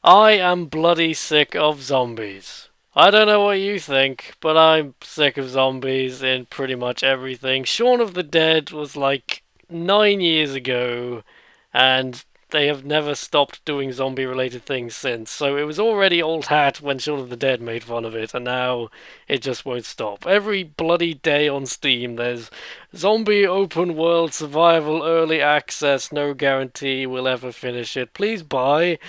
I am bloody sick of zombies. I don't know what you think, but I'm sick of zombies in pretty much everything. Shaun of the Dead was like 9 years ago, and they have never stopped doing zombie related things since. So it was already old hat when Shaun of the Dead made fun of it, and now it just won't stop. Every bloody day on Steam there's zombie open world survival early access, no guarantee we'll ever finish it. Please buy.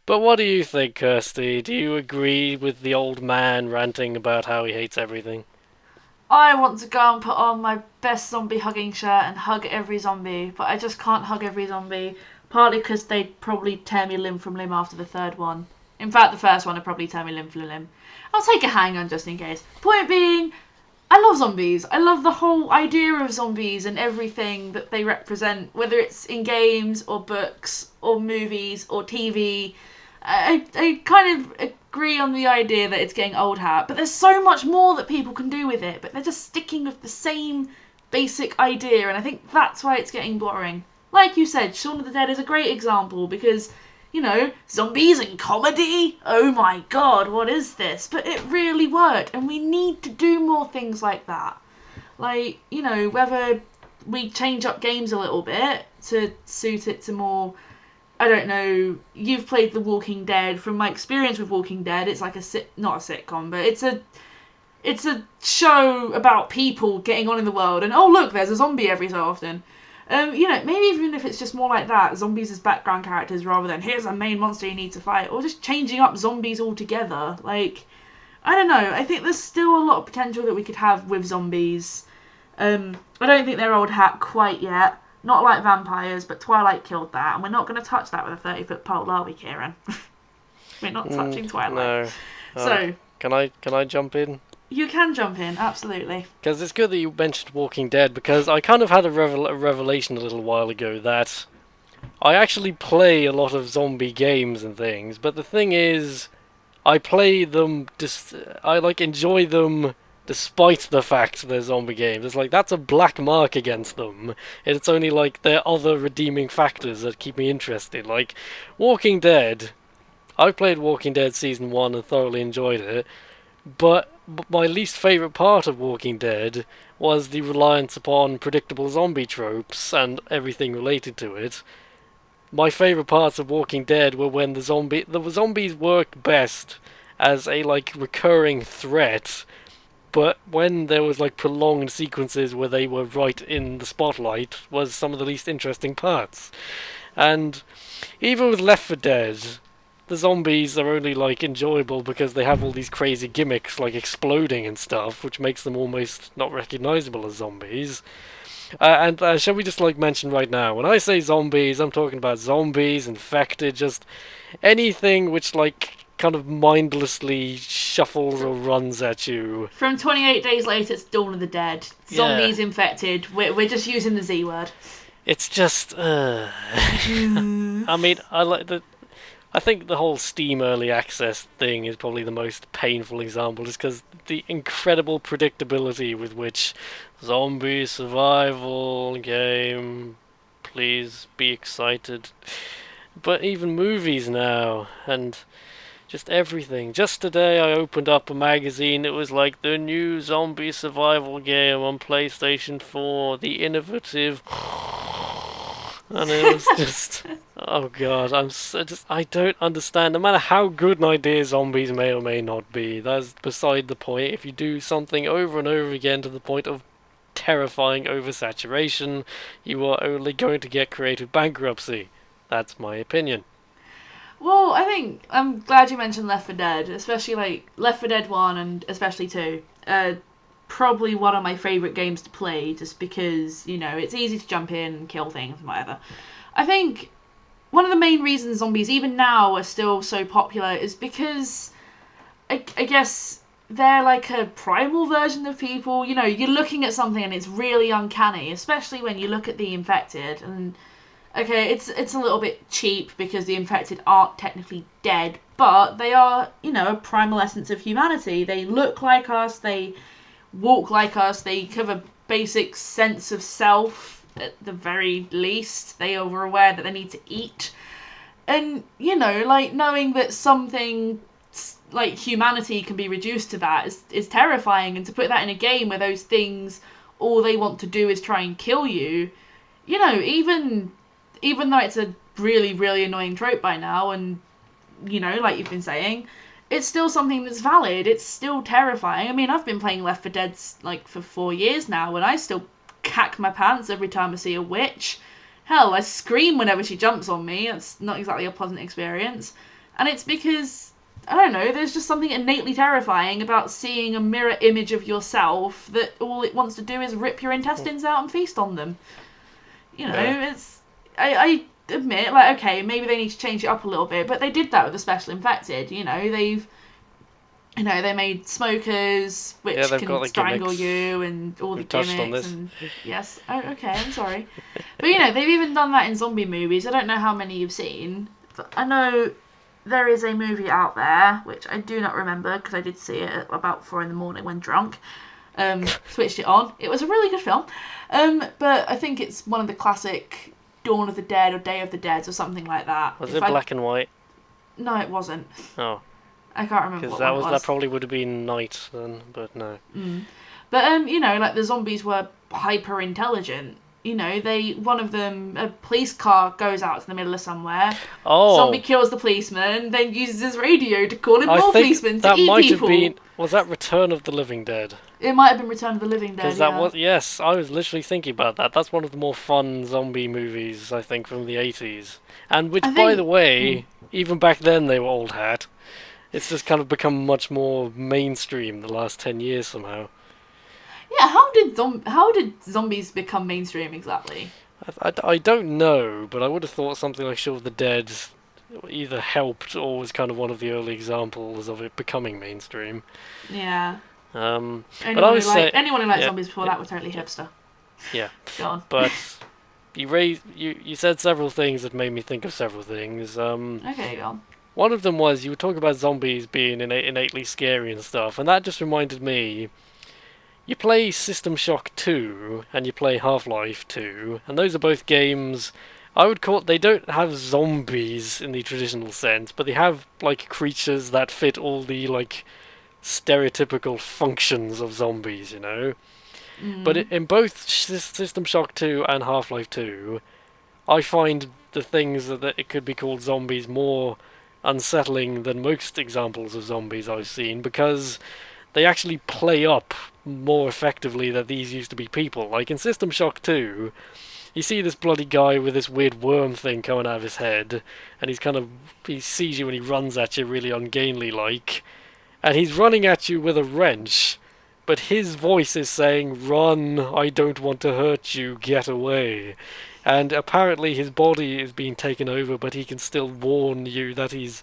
But what do you think, Kirsty? Do you agree with the old man ranting about how he hates everything? I want to go and put on my best zombie hugging shirt and hug every zombie, but I just can't hug every zombie. Partly because they'd probably tear me limb from limb after the third one. In fact, the first one would probably tear me limb from limb. I'll take a hang on just in case. Point being, I love zombies. I love the whole idea of zombies and everything that they represent, whether it's in games or books or movies or TV. I kind of agree on the idea that it's getting old hat, but there's so much more that people can do with it, but they're just sticking with the same basic idea, and I think that's why it's getting boring. Like you said, Shaun of the Dead is a great example because, zombies and comedy? Oh my god, what is this? But it really worked, and we need to do more things like that. Like, whether we change up games a little bit to suit it to more, I don't know, you've played The Walking Dead. From my experience with Walking Dead, it's like not a sitcom, but it's a show about people getting on in the world, and oh look, there's a zombie every so often. Maybe even if it's just more like that, zombies as background characters rather than here's a main monster you need to fight, or just changing up zombies altogether. Like, I don't know, I think there's still a lot of potential that we could have with zombies. I don't think they're old hat quite yet. Not like vampires, but Twilight killed that, and we're not going to touch that with a 30-foot pole, are we, Kieran? We're not touching Twilight. No. So, Can I jump in? you can jump in, absolutely. Because it's good that you mentioned Walking Dead, because I kind of had a revelation a little while ago that I actually play a lot of zombie games and things, but the thing is, I play them, I enjoy them despite the fact they're zombie games. It's like, that's a black mark against them. It's only like there are other redeeming factors that keep me interested. Like, Walking Dead, I played Walking Dead Season 1 and thoroughly enjoyed it, but my least favourite part of Walking Dead was the reliance upon predictable zombie tropes and everything related to it. My favourite parts of Walking Dead were when the zombies worked best as a recurring threat, but when there was prolonged sequences where they were right in the spotlight was some of the least interesting parts. And even with Left 4 Dead, the zombies are only enjoyable because they have all these crazy gimmicks like exploding and stuff, which makes them almost not recognizable as zombies. And shall we just mention right now, when I say zombies, I'm talking about zombies, infected, just anything which kind of mindlessly shuffles or runs at you. From 28 Days Later, it's Dawn of the Dead. Zombies infected. We're just using the Z word. It's just, I mean, I think the whole Steam early access thing is probably the most painful example, just because the incredible predictability with which zombie survival game, please be excited. But even movies now, and just everything. Just today I opened up a magazine, it was like the new zombie survival game on PlayStation 4, the innovative... And it was just, oh god, I don't understand. No matter how good an idea zombies may or may not be, that's beside the point. If you do something over and over again to the point of terrifying oversaturation, you are only going to get creative bankruptcy. That's my opinion. Well, I'm glad you mentioned Left 4 Dead, especially Left 4 Dead 1 and especially 2. Probably one of my favourite games to play, just because, it's easy to jump in and kill things and whatever. I think one of the main reasons zombies, even now, are still so popular is because, I guess, they're like a primal version of people. You're looking at something and it's really uncanny, especially when you look at the infected. And, okay, it's a little bit cheap because the infected aren't technically dead, but they are, a primal essence of humanity. They look like us, they walk like us, they have a basic sense of self at the very least. They are aware that they need to eat. And, like, knowing that something like humanity can be reduced to that is terrifying. And to put that in a game where those things, all they want to do is try and kill you, even though it's a really, really annoying trope by now, and, like you've been saying, it's still something that's valid. It's still terrifying. I mean, I've been playing Left 4 Dead, like, for 4 years now, and I still cack my pants every time I see a witch. Hell, I scream whenever she jumps on me. It's not exactly a pleasant experience. And it's because, I don't know, there's just something innately terrifying about seeing a mirror image of yourself that all it wants to do is rip your intestines out and feast on them. It's... I admit, like, okay, maybe they need to change it up a little bit, but they did that with the Special Infected. They made smokers, which can got, like, strangle gimmicks. you, and all the We've touched on gimmicks. this. And yes, oh, okay, I'm sorry, but they've even done that in zombie movies. I don't know how many you've seen, but I know there is a movie out there which I do not remember because I did see it at about 4 a.m. when drunk. Switched it on. It was a really good film, but I think it's one of the classic Dawn of the Dead or Day of the Dead or something like that. Was it black and white? No, it wasn't. Oh. I can't remember Because what that probably would have been night then, but no. But like the zombies were hyper intelligent. One of them, a police car goes out to the middle of somewhere. Oh. Zombie kills the policeman, then uses his radio to call in more policemen to eat people. That might have been... Was that Return of the Living Dead? It might have been Return of the Living Dead, Because that was... Yes, I was literally thinking about that. That's one of the more fun zombie movies, I think, from the 80s. And which, by the way, even back then they were old hat. It's just kind of become much more mainstream the last 10 years somehow. Yeah, how did zombies become mainstream exactly? I don't know, but I would have thought something like Shaun of the Dead either helped or was kind of one of the early examples of it becoming mainstream. Yeah. Anyone who liked zombies before that were totally hipster. Yeah. Go on. But you said several things that made me think of several things. Okay, go on. One of them was you were talking about zombies being innately scary and stuff, and that just reminded me. You play System Shock 2 and you play Half-Life 2, and those are both games I would call... They don't have zombies in the traditional sense, but they have, like, creatures that fit all the, like, stereotypical functions of zombies, But in both System Shock 2 and Half-Life 2, I find the things that it could be called zombies more unsettling than most examples of zombies I've seen, because they actually play up more effectively that these used to be people. Like in System Shock 2, you see this bloody guy with this weird worm thing coming out of his head, and he sees you and he runs at you really ungainly like, and he's running at you with a wrench, but his voice is saying, "Run, I don't want to hurt you, get away." And apparently his body is being taken over, but he can still warn you that he's...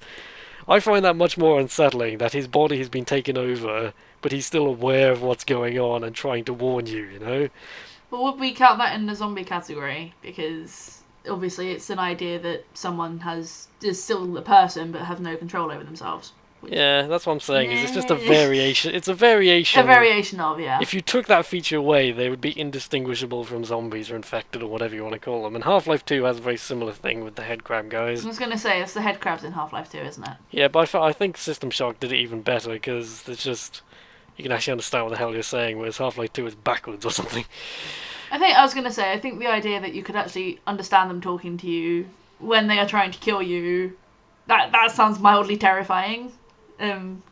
I find that much more unsettling, that his body has been taken over, but he's still aware of what's going on and trying to warn you, Well, would we count that in the zombie category? Because obviously it's an idea that someone is still a person but have no control over themselves. Yeah, that's what I'm saying, is it's just a variation. It's a variation. A variation of, yeah. If you took that feature away, they would be indistinguishable from zombies or infected or whatever you want to call them. And Half-Life 2 has a very similar thing with the head crab guys. I was going to say, it's the head crabs in Half-Life 2, isn't it? Yeah, but I think System Shock did it even better, because it's just... You can actually understand what the hell you're saying, whereas Half-Life 2 is backwards or something. I think the idea that you could actually understand them talking to you when they are trying to kill you, that sounds mildly terrifying.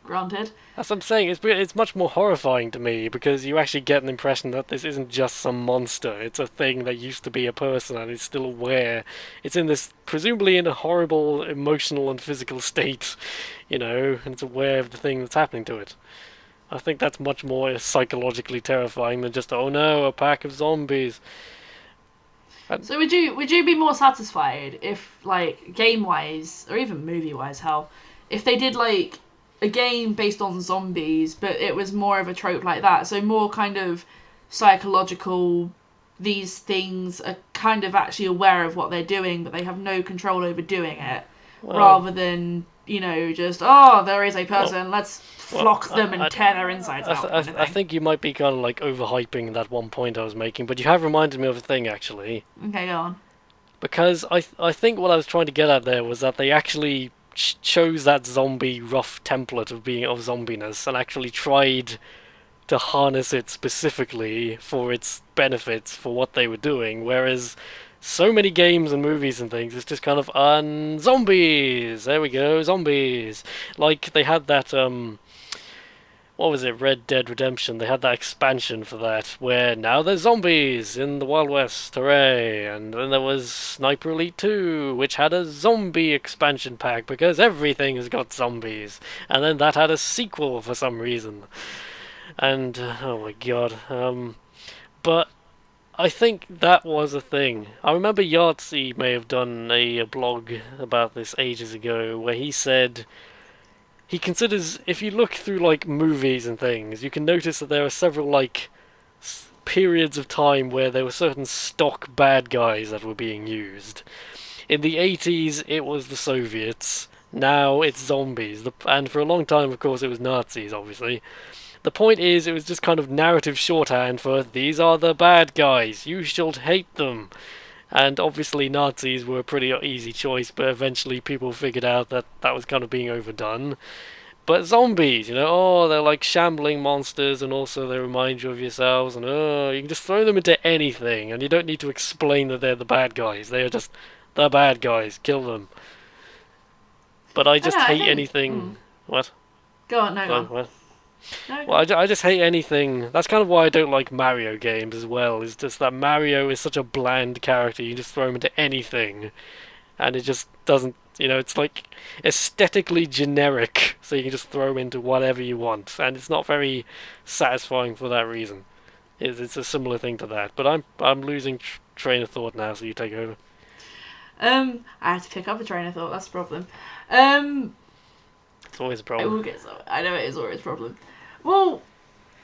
Granted. That's what I'm saying. It's much more horrifying to me, because you actually get an impression that this isn't just some monster. It's a thing that used to be a person and is still aware. It's presumably in a horrible emotional and physical state, and it's aware of the thing that's happening to it. I think that's much more psychologically terrifying than just, oh no, a pack of zombies. So would you be more satisfied if, like, game-wise, or even movie-wise, if they did, like, a game based on zombies, but it was more of a trope like that, so more kind of psychological, these things are kind of actually aware of what they're doing, but they have no control over doing it, rather than, just, there is a person, let's flock them and tear their insides out. I think you might be kind of like overhyping that one point I was making, but you have reminded me of a thing, actually. Okay, go on. Because I think what I was trying to get at there was that they actually chose that zombie rough template of zombiness and actually tried to harness it specifically for its benefits for what they were doing, whereas so many games and movies and things, it's just kind of zombies. There we go, zombies. Like they had that what was it, Red Dead Redemption? They had that expansion for that, where now there's zombies in the Wild West, hooray! And then there was Sniper Elite 2, which had a zombie expansion pack, because everything has got zombies. And then that had a sequel for some reason. And, oh my god, but I think that was a thing. I remember Yahtzee may have done a blog about this ages ago, where he said he considers, if you look through like movies and things, you can notice that there are several like periods of time where there were certain stock bad guys that were being used. In the 80s, it was the Soviets. Now it's zombies. And for a long time, of course, it was Nazis, obviously. The point is, it was just kind of narrative shorthand for, these are the bad guys, you should hate them. And obviously Nazis were a pretty easy choice, but eventually people figured out that that was kind of being overdone. But zombies, they're like shambling monsters, and also they remind you of yourselves, and you can just throw them into anything, and you don't need to explain that they're the bad guys. They are just the bad guys, kill them. But I just hate anything... What? Go on, no, go on. What? No. Well, I just hate anything. That's kind of why I don't like Mario games as well, is just that Mario is such a bland character. You just throw him into anything, and it just doesn't, it's like aesthetically generic, so you can just throw him into whatever you want, and it's not very satisfying for that reason. It's a similar thing to that, but I'm losing train of thought now, so you take over. I have to pick up a train of thought, that's the problem. It's always a problem. I know it is always a problem. Well,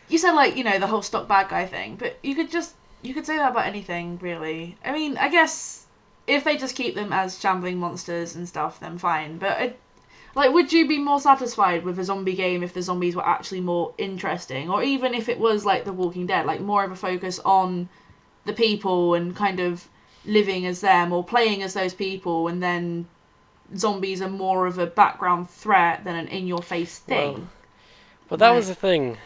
you said the whole stock bad guy thing, but you could say that about anything, really. I mean, I guess if they just keep them as shambling monsters and stuff, then fine. But would you be more satisfied with a zombie game if the zombies were actually more interesting, or even if it was like The Walking Dead, like more of a focus on the people and kind of living as them or playing as those people, and then zombies are more of a background threat than an in-your-face thing. But that was the thing.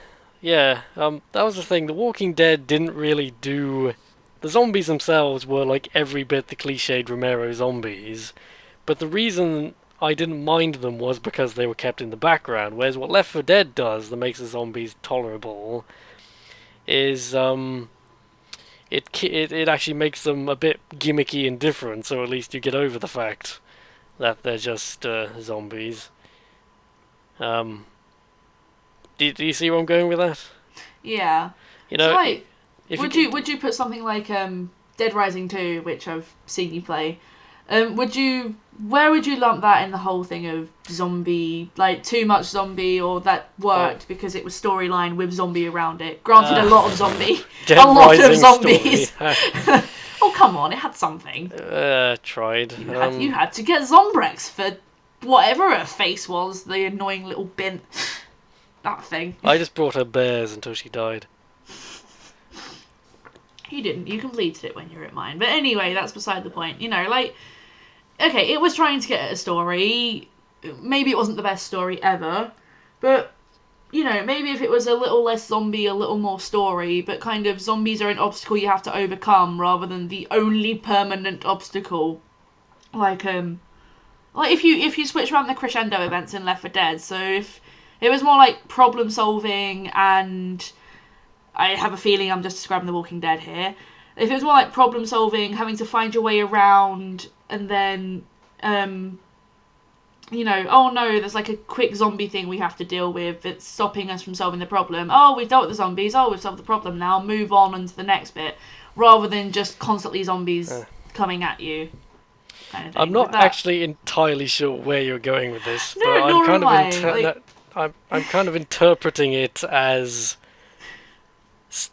Yeah, that was the thing. The Walking Dead didn't really do... The zombies themselves were like every bit the cliched Romero zombies, but the reason I didn't mind them was because they were kept in the background, whereas what Left 4 Dead does that makes the zombies tolerable is it actually makes them a bit gimmicky and different, so at least you get over the fact that they're just zombies. Do you see where I'm going with that? Yeah. Would you put something like Dead Rising 2, which I've seen you play? Where would you lump that in the whole thing of zombie, like too much zombie, or that worked because it was storyline with zombie around it? Granted, a lot of zombie, a lot of zombies. Oh come on, it had something. Tried. You had to get Zombrex for whatever her face was, the annoying little bint. That thing. I just brought her bears until she died. You didn't. You completed it when you were at mine. But anyway, that's beside the point. Okay, it was trying to get at a story. Maybe it wasn't the best story ever. But, maybe if it was a little less zombie, a little more story, but kind of zombies are an obstacle you have to overcome rather than the only permanent obstacle. Like if you switch around the crescendo events in Left 4 Dead, so if it was more like problem solving, and I have a feeling I'm just describing The Walking Dead here. If it was more like problem solving, having to find your way around, and then, oh no, there's like a quick zombie thing we have to deal with that's stopping us from solving the problem. Oh, we've dealt with the zombies. Oh, we've solved the problem now. Move on to the next bit. Rather than just constantly zombies coming at you. Kind of thing. I'm not actually entirely sure where you're going with this, no, but nor am I. I'm kind of interpreting it as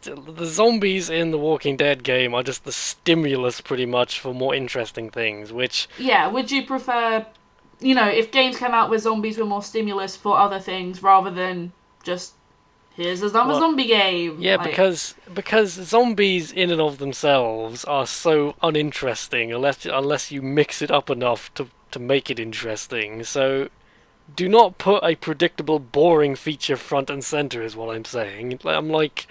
the zombies in the Walking Dead game are just the stimulus pretty much for more interesting things, which... Yeah, would you prefer, if games came out with zombies were more stimulus for other things rather than just here's another zombie game. Yeah, like, because zombies in and of themselves are so uninteresting unless you mix it up enough to make it interesting. So do not put a predictable, boring feature front and center, is what I'm saying. I'm like,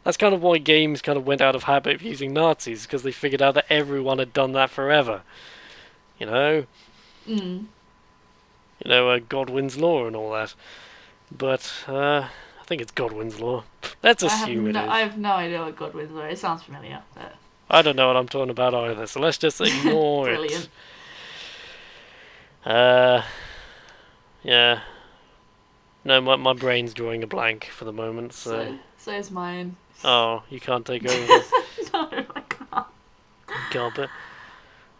that's kind of why games kind of went out of habit of using Nazis, because they figured out that everyone had done that forever. You know? Mm. You know, Godwin's Law and all that. But, I think it's Godwin's Law. Let's assume it is. I have no idea what Godwin's Law is. It sounds familiar. But... I don't know what I'm talking about either, so let's just ignore Brilliant. it. Yeah. No, my brain's drawing a blank for the moment, so... So is mine. Oh, you can't take over. No, I can't. Gabber.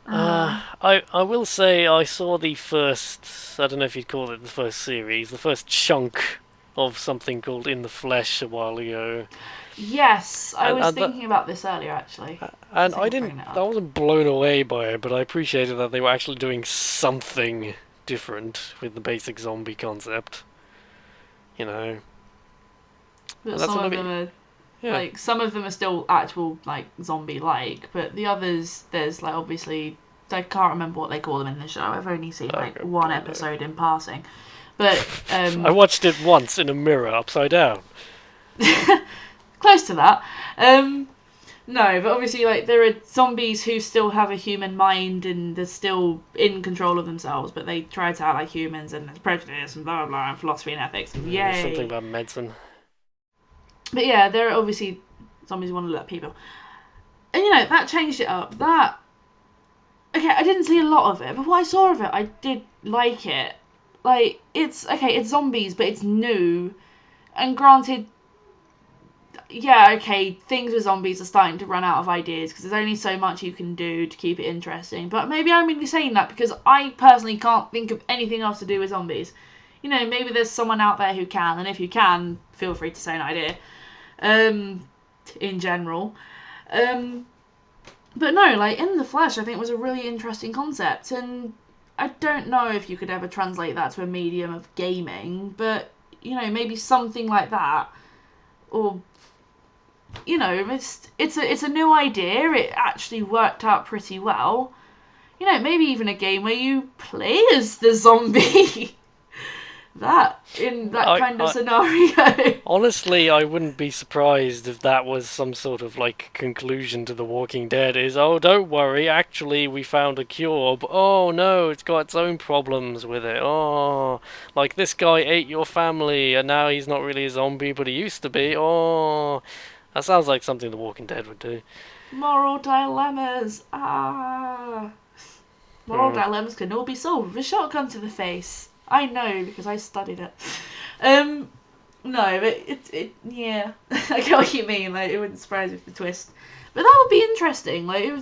I will say I saw the first, I don't know if you'd call it the first series, the first chunk of something called In the Flesh a while ago. Yes, I was thinking about this earlier, actually. And I wasn't blown away by it, but I appreciated that they were actually doing something different with the basic zombie concept. You know. But some of them are, like, some of them are still actual, like, zombie-like, but the others, there's, like, obviously, I can't remember what they call them in the show. I've only seen, one episode in passing. But, I watched it once in a mirror, upside down. Close to that. No, but obviously, like, there are zombies who still have a human mind and they're still in control of themselves, but they try to act like humans, and there's prejudice and blah, blah, blah, and philosophy and ethics, and yay. Something about medicine. But yeah, there are obviously zombies who want to look at people. And, you know, that changed it up. Okay, I didn't see a lot of it, but what I saw of it, I did like it. Like, it's zombies, but it's new. And granted, yeah, okay, things with zombies are starting to run out of ideas, because there's only so much you can do to keep it interesting. But maybe I'm really saying that because I personally can't think of anything else to do with zombies. You know, maybe there's someone out there who can, and if you can, feel free to say an idea. In general. But no, like, In the Flesh, I think was a really interesting concept, and I don't know if you could ever translate that to a medium of gaming, but, you know, maybe something like that, or, you know, it's a new idea, it actually worked out pretty well. You know, maybe even a game where you play as the zombie. In that kind of scenario. Honestly, I wouldn't be surprised if that was some sort of, like, conclusion to The Walking Dead is, oh, don't worry, actually we found a cure, but oh no, it's got its own problems with it. Oh, like this guy ate your family and now he's not really a zombie, but he used to be. Oh, that sounds like something The Walking Dead would do. Moral dilemmas. Moral dilemmas can all be solved with a shotgun to the face. I know, because I studied it. No, but yeah. I get what you mean, like, it wouldn't surprise me if the twist. But that would be interesting, like,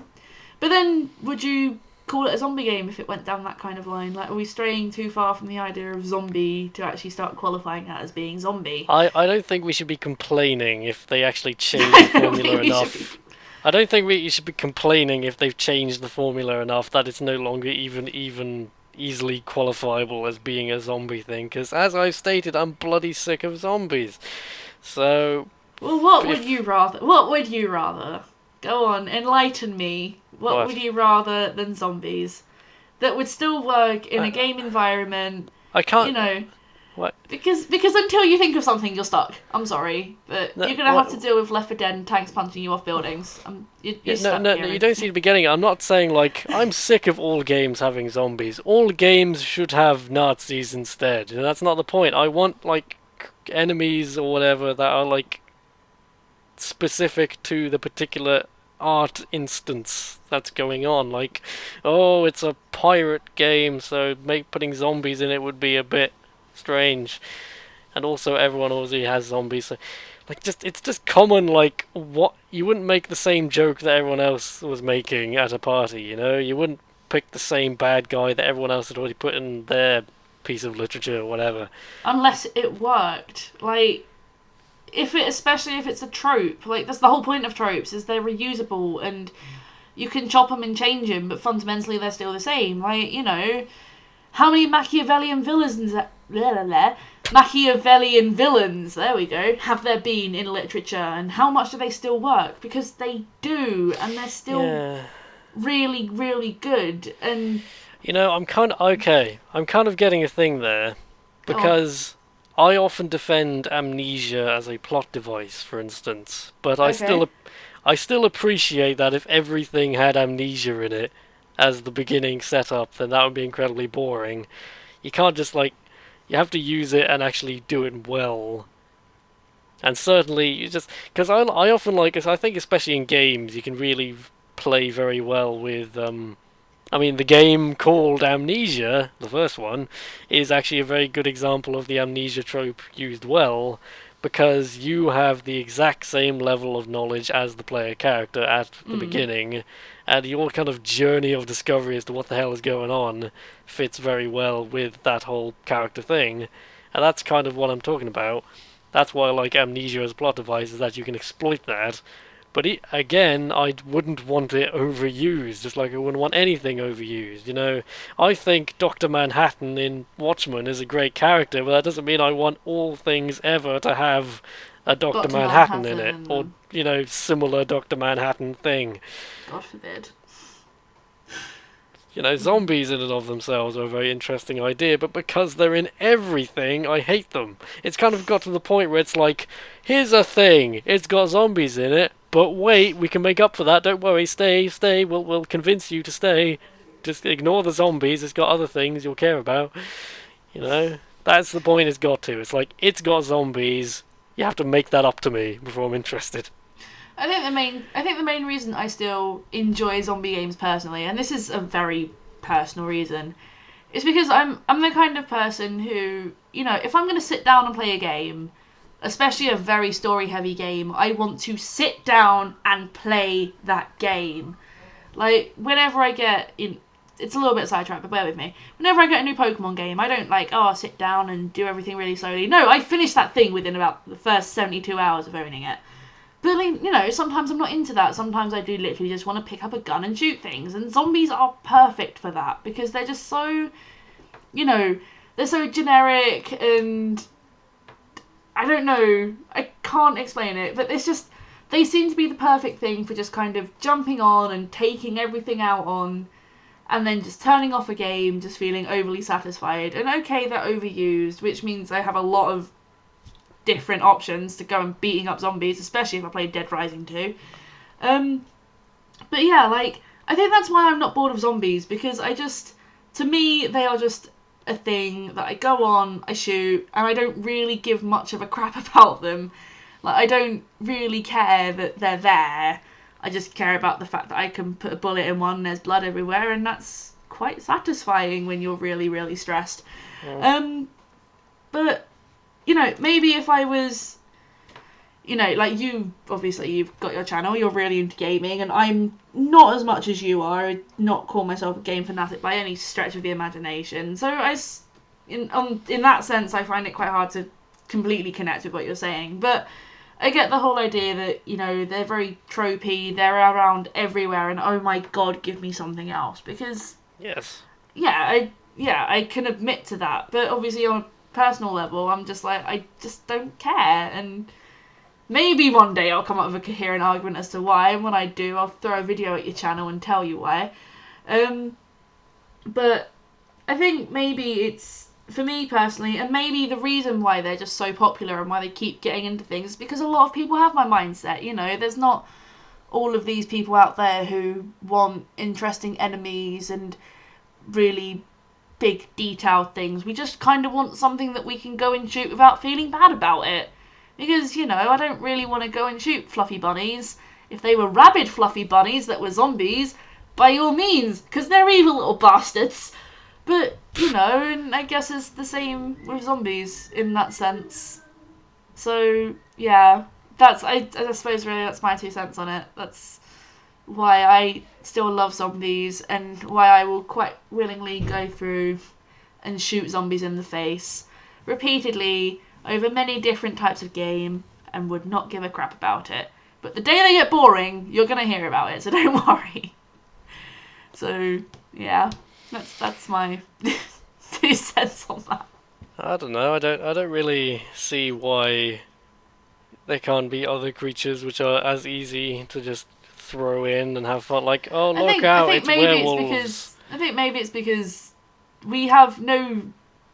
but then, would you call it a zombie game if it went down that kind of line? Like, are we straying too far from the idea of zombie to actually start qualifying that as being zombie? I don't think we should be complaining if they actually change the formula enough. I don't think you should be complaining if they've changed the formula enough that it's no longer even easily qualifiable as being a zombie thing, because as I've stated, I'm bloody sick of zombies. So, well, what would you rather? Go on, enlighten me. What would you rather than zombies that would still work in a game environment? I can't. You know, what? Because until you think of something, you're stuck. I'm sorry, but you're gonna have to deal with Left 4 Dead and tanks punching you off buildings. You're stuck. No, you don't seem to be getting it. I'm not saying, like, I'm sick of all games having zombies. All games should have Nazis instead. And that's not the point. I want, like, enemies or whatever that are, like, specific to the particular art instance that's going on. Like, oh, it's a pirate game, so putting zombies in it would be a bit strange. And also everyone already has zombies, so like, it's just common, like, what you wouldn't make the same joke that everyone else was making at a party, you know? You wouldn't pick the same bad guy that everyone else had already put in their piece of literature or whatever. Unless it worked. Like, especially if it's a trope, like, that's the whole point of tropes, is they're reusable and you can chop them and change them, but fundamentally they're still the same. Like, you know, how many Machiavellian Machiavellian villains, there we go, have there been in literature, and how much do they still work? Because they do, and they're still really, really good. And I'm kind of getting a thing there, because I often defend amnesia as a plot device, for instance, but I still appreciate that if everything had amnesia in it as the beginning setup, then that would be incredibly boring. You can't just you have to use it and actually do it well. And certainly, because I often I think especially in games, you can really play very well with, the game called Amnesia, the first one, is actually a very good example of the amnesia trope used well, because you have the exact same level of knowledge as the player character at the beginning, and your kind of journey of discovery as to what the hell is going on fits very well with that whole character thing. And that's kind of what I'm talking about. That's why I like Amnesia as a plot device, is that you can exploit that. But again, I wouldn't want it overused, just like I wouldn't want anything overused. I think Dr. Manhattan in Watchmen is a great character, but that doesn't mean I want all things ever to have a Dr. Manhattan in it, or, similar Dr. Manhattan thing. God forbid. Zombies in and of themselves are a very interesting idea, but because they're in everything, I hate them. It's kind of got to the point where it's like, here's a thing, it's got zombies in it, but wait, we can make up for that, don't worry, stay, we'll convince you to stay. Just ignore the zombies, it's got other things you'll care about. That's the point it's got to. It's like, it's got zombies, you have to make that up to me before I'm interested. I think the main reason I still enjoy zombie games personally, and this is a very personal reason, is because I'm the kind of person who, if I'm going to sit down and play a game, especially a very story-heavy game, I want to sit down and play that game. Like, whenever I get in, it's a little bit sidetracked, but bear with me. Whenever I get a new Pokemon game, I don't I'll sit down and do everything really slowly. No, I finish that thing within about the first 72 hours of owning it. But, sometimes I'm not into that. Sometimes I do literally just want to pick up a gun and shoot things. And zombies are perfect for that, because they're just so, they're so generic, and I don't know, I can't explain it, but they seem to be the perfect thing for just kind of jumping on and taking everything out on, and then just turning off a game, just feeling overly satisfied. And okay, they're overused, which means I have a lot of different options to go and beating up zombies, especially if I play Dead Rising 2. But yeah, I think that's why I'm not bored of zombies, because to me, they are just a thing that I go on, I shoot, and I don't really give much of a crap about them. I don't really care that they're there. I just care about the fact that I can put a bullet in one and there's blood everywhere, and that's quite satisfying when you're really, really stressed. But maybe if I was, you, obviously, you've got your channel, you're really into gaming, and I'm not as much as you are. I'd not call myself a game fanatic by any stretch of the imagination. So in that sense, I find it quite hard to completely connect with what you're saying. But I get the whole idea that, they're very tropey, they're around everywhere, and oh my god, give me something else. Because, yes, I can admit to that. But obviously on a personal level, I'm just I just don't care. And maybe one day I'll come up with a coherent argument as to why, and when I do, I'll throw a video at your channel and tell you why. But I think maybe it's, for me personally, and maybe the reason why they're just so popular and why they keep getting into things is because a lot of people have my mindset. There's not all of these people out there who want interesting enemies and really big detailed things. We just kind of want something that we can go and shoot without feeling bad about it. Because, I don't really want to go and shoot fluffy bunnies. If they were rabid fluffy bunnies that were zombies, by all means, because they're evil little bastards. But, and I guess it's the same with zombies in that sense. So, yeah, I suppose really that's my 2 cents on it. That's why I still love zombies, and why I will quite willingly go through and shoot zombies in the face repeatedly over many different types of game, and would not give a crap about it. But the day they get boring, you're going to hear about it, so don't worry. So, yeah, that's my 2 cents on that. I don't know. I don't really see why there can't be other creatures which are as easy to just throw in and have fun. Like, oh look I out, think it's maybe it's werewolves. because we have no,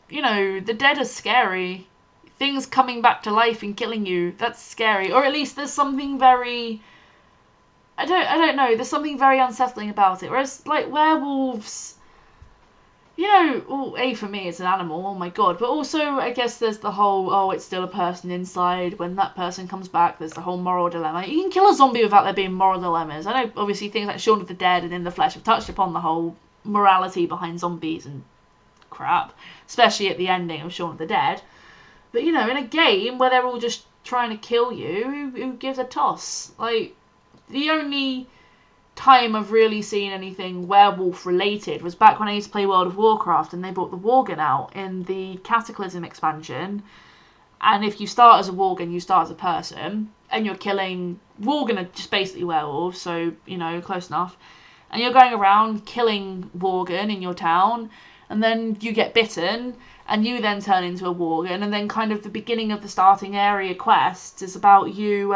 the dead are scary. Things coming back to life and killing you, that's scary. Or at least there's something very I don't know, there's something very unsettling about it. Whereas like werewolves, well, A, for me it's an animal, oh my god, but also I guess there's the whole, oh, it's still a person inside. When that person comes back, there's the whole moral dilemma. You can kill a zombie without there being moral dilemmas. I know obviously things like Shaun of the Dead and In the Flesh have touched upon the whole morality behind zombies and crap, especially at the ending of Shaun of the Dead. But in a game where they're all just trying to kill you, who gives a toss? Like, the only time I've really seen anything werewolf related was back when I used to play World of Warcraft and they brought the Worgen out in the Cataclysm expansion. And if you start as a Worgen, you start as a person, and you're killing Worgen are just basically werewolves, so close enough. And you're going around killing Worgen in your town, and then you get bitten, and you then turn into a Worgen, and then kind of the beginning of the starting area quest is about you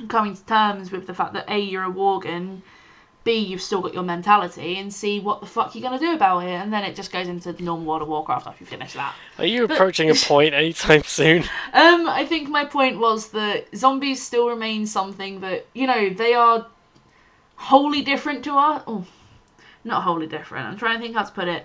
coming to terms with the fact that A, you're a Worgen, B, you've still got your mentality, and C, what the fuck you're going to do about it. And then it just goes into the normal World of Warcraft after you finish that. Are you approaching a point anytime soon? I think my point was that zombies still remain something that, they are wholly different to us. Oh, not wholly different. I'm trying to think how to put it.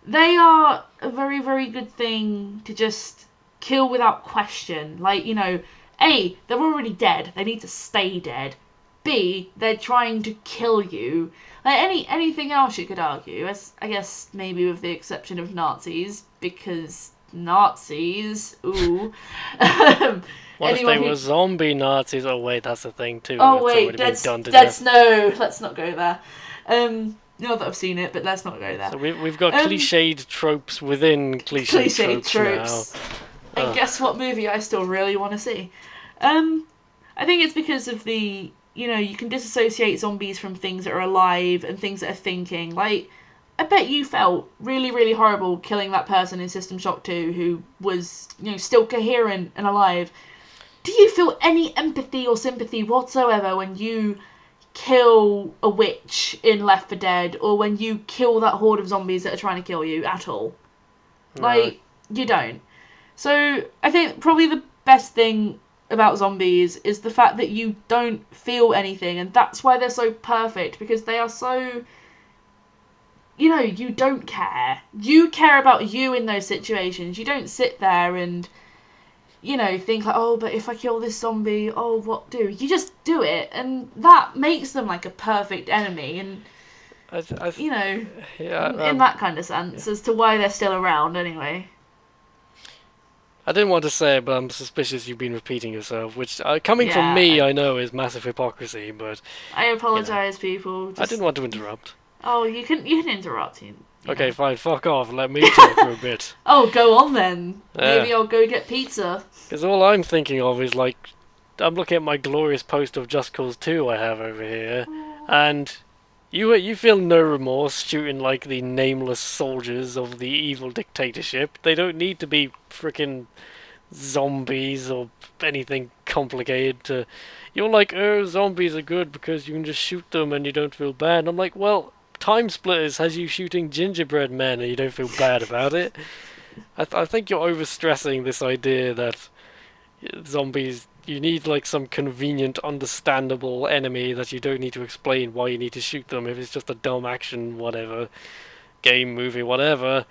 They are a very, very good thing to just kill without question. Like, A, they're already dead. They need to stay dead. B, they're trying to kill you. Like anything else you could argue, as I guess maybe with the exception of Nazis, because Nazis, ooh. What if they were zombie Nazis? Oh wait, that's the thing too. Oh wait, no, let's not go there. Not that I've seen it, but let's not go there. So we've got cliched tropes within cliched tropes now. And guess what movie I still really want to see? I think it's because of the, you can disassociate zombies from things that are alive and things that are thinking. Like, I bet you felt really, really horrible killing that person in System Shock 2 who was, still coherent and alive. Do you feel any empathy or sympathy whatsoever when you kill a witch in Left 4 Dead, or when you kill that horde of zombies that are trying to kill you at all? No. Like, you don't. So, I think probably the best thing about zombies is the fact that you don't feel anything, and that's why they're so perfect, because they are so, you don't care. You care about you in those situations. You don't sit there and, think like, oh, but if I kill this zombie, oh, what do? You just do it, and that makes them like a perfect enemy, and, in that kind of sense, as to why they're still around anyway. I didn't want to say it, but I'm suspicious you've been repeating yourself, which, coming from me, I know is massive hypocrisy, but... I apologise, people. I didn't want to interrupt. Oh, you can interrupt. Okay, fine, fuck off, and let me talk for a bit. Oh, go on then. Maybe I'll go get pizza. Because all I'm thinking of is, like, I'm looking at my glorious post of Just Cause 2 I have over here, and... You feel no remorse shooting like the nameless soldiers of the evil dictatorship. They don't need to be frickin' zombies or anything complicated. You're like, oh, zombies are good because you can just shoot them and you don't feel bad. And I'm like, well, Time Splitters has you shooting gingerbread men and you don't feel bad about it. I think you're overstressing this idea that zombies... You need, like, some convenient, understandable enemy that you don't need to explain why you need to shoot them if it's just a dumb action, whatever, game, movie, whatever.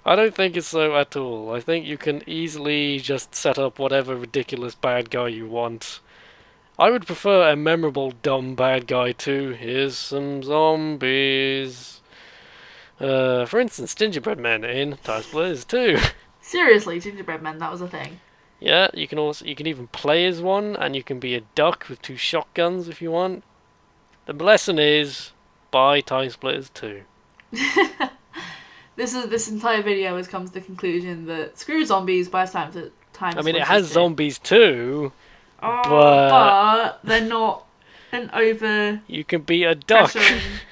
I don't think it's so at all. I think you can easily just set up whatever ridiculous bad guy you want. I would prefer a memorable, dumb bad guy too. Here's some zombies. For instance, gingerbread men in Time Splitters 2. Seriously, gingerbread men, that was a thing. Yeah, you can even play as one, and you can be a duck with 2 shotguns if you want. The lesson is, buy Time Splitters 2. This entire video has come to the conclusion that screw zombies, buy Time Splitters 2. I mean, it has zombies too, but they're not an over... You can be a duck.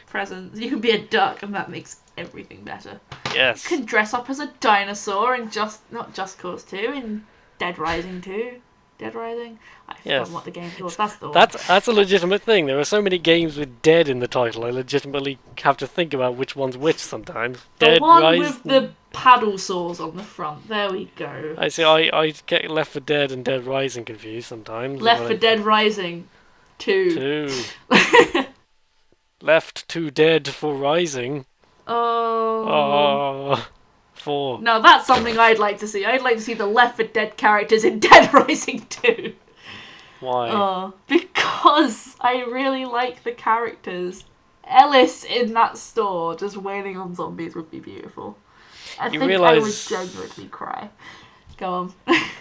Presence. You can be a duck, and that makes everything better. Yes. You can dress up as a dinosaur in not Just Cause 2, in Dead Rising 2. Dead Rising? I forgot what the game was. That's the one. That's a legitimate thing. There are so many games with dead in the title, I legitimately have to think about which one's which sometimes. The one with the paddle saws on the front. There we go. I see, I get Left 4 Dead and Dead Rising confused sometimes. Left 4 Dead Rising 2. Left 2 Dead for Rising. Oh. 4. Now that's something I'd like to see. I'd like to see the Left 4 Dead characters in Dead Rising 2. Why? Because I really like the characters. Ellis in that store just wailing on zombies would be beautiful. I would genuinely cry. Go on.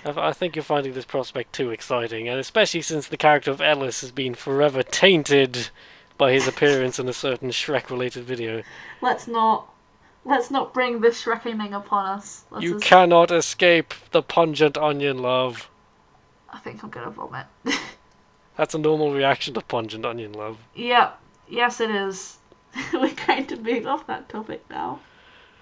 I think you're finding this prospect too exciting, and especially since the character of Ellis has been forever tainted by his appearance in a certain Shrek-related video. Let's not bring this Shrekening upon us. You cannot escape the pungent onion, love. I think I'm gonna vomit. That's a normal reaction to pungent onion, love. Yep. Yes, it is. We're going to move off that topic now.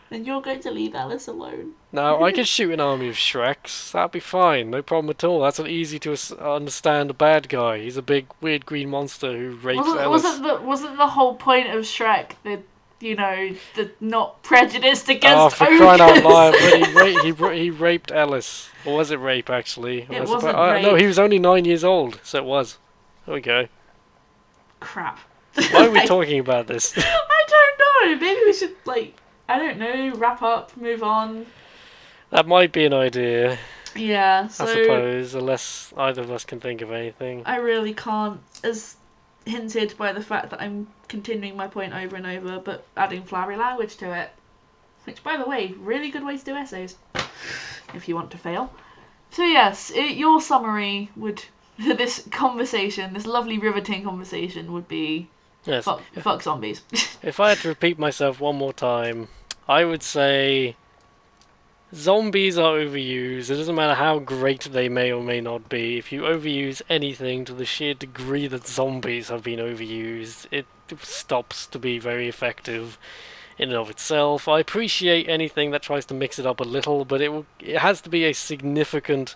And you're going to leave Alice alone. No, I can shoot an army of Shreks. That'd be fine. No problem at all. That's an easy to understand bad guy. He's a big, weird green monster who rapes Alice. Wasn't the whole point of Shrek the not prejudiced against ogres? Oh, for crying out loud! But he raped Alice. Or was it rape, actually? It wasn't rape. No, he was only 9 years old, so it was. There we go. Crap. Why are we talking about this? I don't know. Maybe we should, I don't know, wrap up, move on. That might be an idea. Yeah, so... I suppose, unless either of us can think of anything. I really can't, as hinted by the fact that I'm continuing my point over and over, but adding flowery language to it. Which, by the way, really good way to do essays. If you want to fail. So yes, your summary would... for this conversation, this lovely riveting conversation, would be... Yes. Fuck zombies. If I had to repeat myself one more time, I would say zombies are overused. It doesn't matter how great they may or may not be. If you overuse anything to the sheer degree that zombies have been overused, it stops to be very effective in and of itself. I appreciate anything that tries to mix it up a little, but it has to be a significant...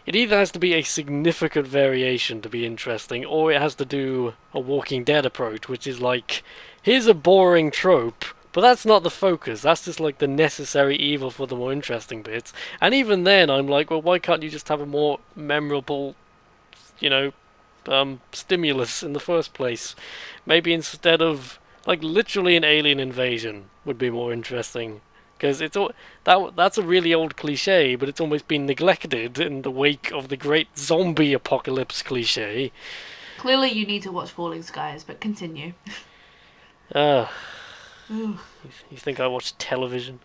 It either has to be a significant variation to be interesting, or it has to do a Walking Dead approach, which is like, here's a boring trope, but that's not the focus. That's just like the necessary evil for the more interesting bits. And even then, I'm like, well, why can't you just have a more memorable, stimulus in the first place? Maybe instead of, literally an alien invasion would be more interesting. Because that's a really old cliche, but it's almost been neglected in the wake of the great zombie apocalypse cliche. Clearly you need to watch Falling Skies, but continue. You think I watch television?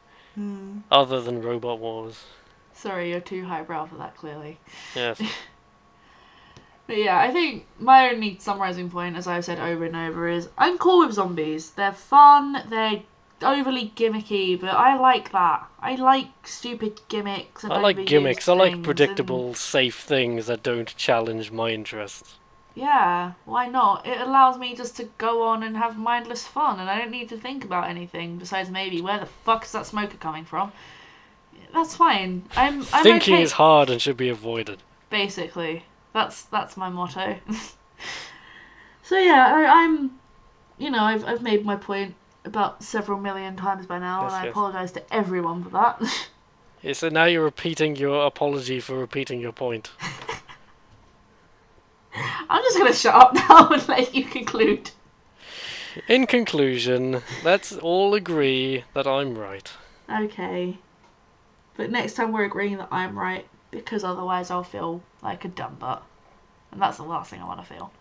Other than Robot Wars? Sorry, you're too highbrow for that, clearly. Yes. But yeah, I think my only summarising point, as I've said over and over, is I'm cool with zombies. They're fun, they're overly gimmicky, but I like that. I like stupid gimmicks. And I like gimmicks. I like predictable, and... safe things that don't challenge my interests. Yeah, why not? It allows me just to go on and have mindless fun, and I don't need to think about anything besides maybe where the fuck is that smoker coming from. That's fine. I'm Thinking okay. is hard and should be avoided. Basically, that's my motto. So yeah, I've made my point about several million times by now, and I apologise to everyone for that. Yeah, so now you're repeating your apology for repeating your point. I'm just going to shut up now and let you conclude. In conclusion, let's all agree that I'm right. Okay. But next time we're agreeing that I'm right, because otherwise I'll feel like a dumb butt. And that's the last thing I want to feel.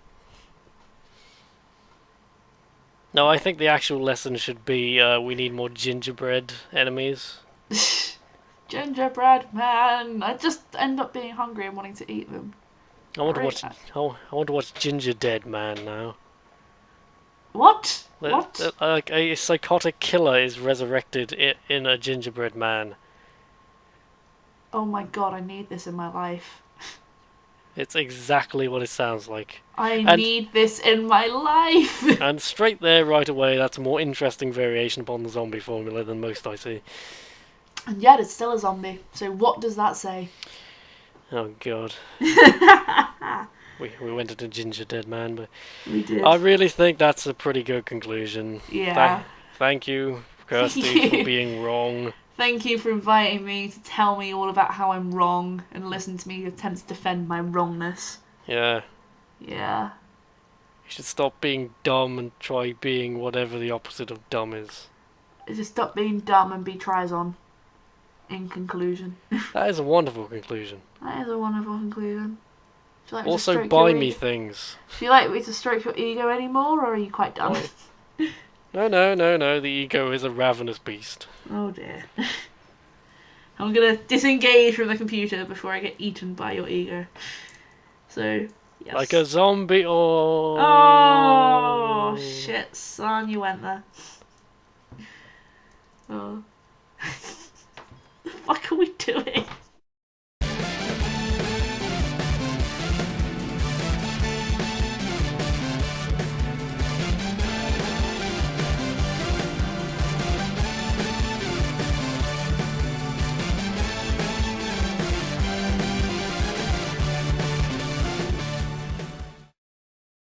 No, I think the actual lesson should be we need more gingerbread enemies. Gingerbread man! I just end up being hungry and wanting to eat them. I want to watch Ginger Dead Man now. What? What? A psychotic killer is resurrected in a gingerbread man. Oh my god, I need this in my life. It's exactly what it sounds like. I And need this in my life. and straight there, right away, that's a more interesting variation upon the zombie formula than most I see. And yet it's still a zombie. So what does that say? Oh god. We went into Ginger Dead Man, but We did. I really think that's a pretty good conclusion. Yeah. Thank you, Kirsty, for being wrong. Thank you for inviting me to tell me all about how I'm wrong and listen to me attempt to defend my wrongness. Yeah. Yeah. You should stop being dumb and try being whatever the opposite of dumb is. Just stop being dumb and be tries on. In conclusion. That is a wonderful conclusion. That is a wonderful conclusion. Would you like me to Also, stroke buy your me ego? things. Do you like me to stroke your ego anymore, or are you quite done? No. The ego is a ravenous beast. Oh dear. I'm gonna disengage from the computer before I get eaten by your ego. So, yes. Like a zombie or... Oh, shit, son, you went there. Oh. The fuck are we doing?